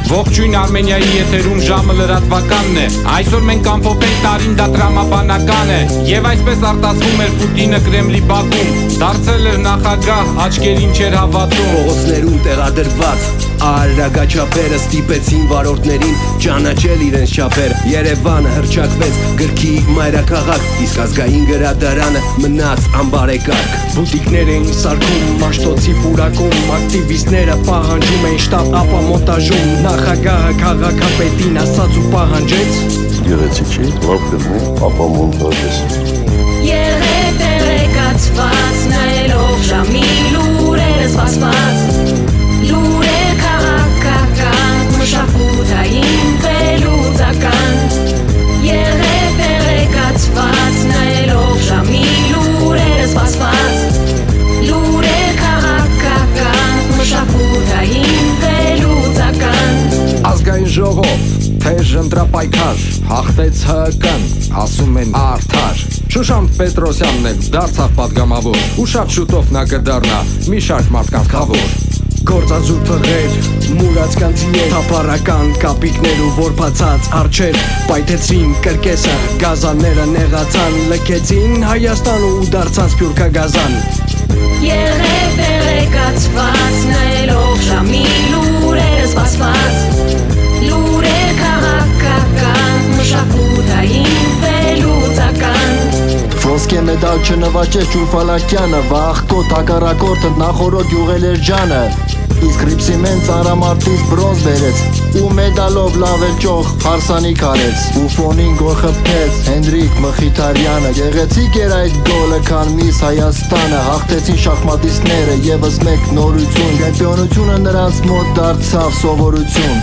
Ողջույն Արմենիայի եթերում ժամը լրատվականն է։ Այսօր մենք ամփոփենք տարին դա տրամաբանական է։ Եվ այսպես արտասվում էր Պուտինը Կրեմլի բակում, դարձել էր նախագահ, աչքերին չէր հավատում։ Փողոցներում տեղադրված արագաչափերը ստիպեցին վարորդներին ճանաչել իրենց չափերը։ Երևանը հռչակվեց գրքի մայրաքաղաք, իսկ ազգային գրադարանը մնաց անբարեկարգ։ Բուտիկներ էին սարքում, մաշտոցի պուրակում, ակտիվիստները պահանջում էին շտապ ապամոնտաժում։ Նախագահը քաղաքապետին ասաց ու պահանջեց. Գեղեցիկ չի, լավ կլինի ապամոնտաժես։ Երեկացված նայելով ժամի լուրերը սպասված, լուրեր քաղաքական, մշակութային վերլուծական։ Երեկացված նայելով ժամի լուրերը սպասված, լուրեր քաղաքական, մշակութային վերլուծական։ Ազգային ժողով, թեժ ընտրապայքար, հաղթեց ՀԿ-ն, ասում են արդար։ Շուշան Պետրոսյանն է դարձավ պատգամավոր, ու շատ շուտով նա կդառնա մի շարք մարդկանց խավոր։ Գործազուրկ փղեր, մուրած կանցիեր, թափառական կապիկներ ու որբացած արջեր, պայթեցին կրկեսը, գազանները նեղացան, լքեցին Հայաստան ու դարձան սփյուռքագազան։ Երեկացված նայելով ժամի լուրերը սպասված, լուրեր քաղաքական, մշակութային վերլուծական։ Ոսկե մեդալ չնվաճեց Ջուրֆալակյանը, վախկոտ հակառակորդը նախորդ յուղել էր ջանը։ Իսկ ռիպսիմեն ծարամարտից բրոնզ բերեց, ու մեդալով լավ էլ ճոխ հարսանիք արեց։ Ու ֆոնին գոր խփեց Հենրիկ Մխիթարյանը։ Գեղեցիկ էր այդ գոլը, քան Միս Հայաստանը։ Հաղթեցին շախմատիստները, եւս մեկ նորություն, չեմպիոնությունը նրանց մոտ դարձավ սովորություն։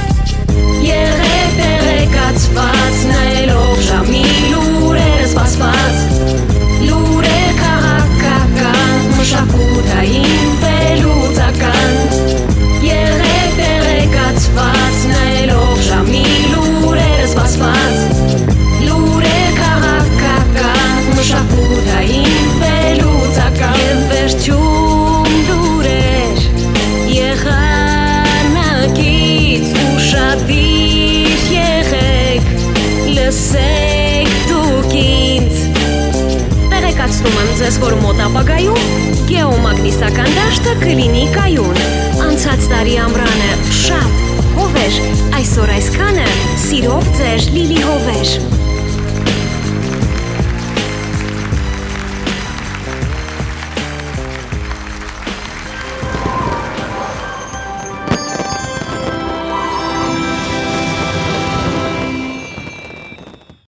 Երեկացված նայելով ժամի լուրերը սպասված, լուրեր քաղաքական, մշակութային վերլուծական։ Երեկացված նայելով ժամի լուրերը սպասված, լուրեր քաղաքական, մշակութային վերլուծական։ Եվ վերջում լուրեր եղանակից ուշադիր եղեք, լսեք դուք ինձ։ Տեղեկացնում եմ ձեզ, որ մոտ ապագայում գեոմագնիսական դաշտը կլինի կայուն։ Անցած տարի ամռանը շատ հով էր, այսօր այսքանը սիրով ձեր լիլի հով էր։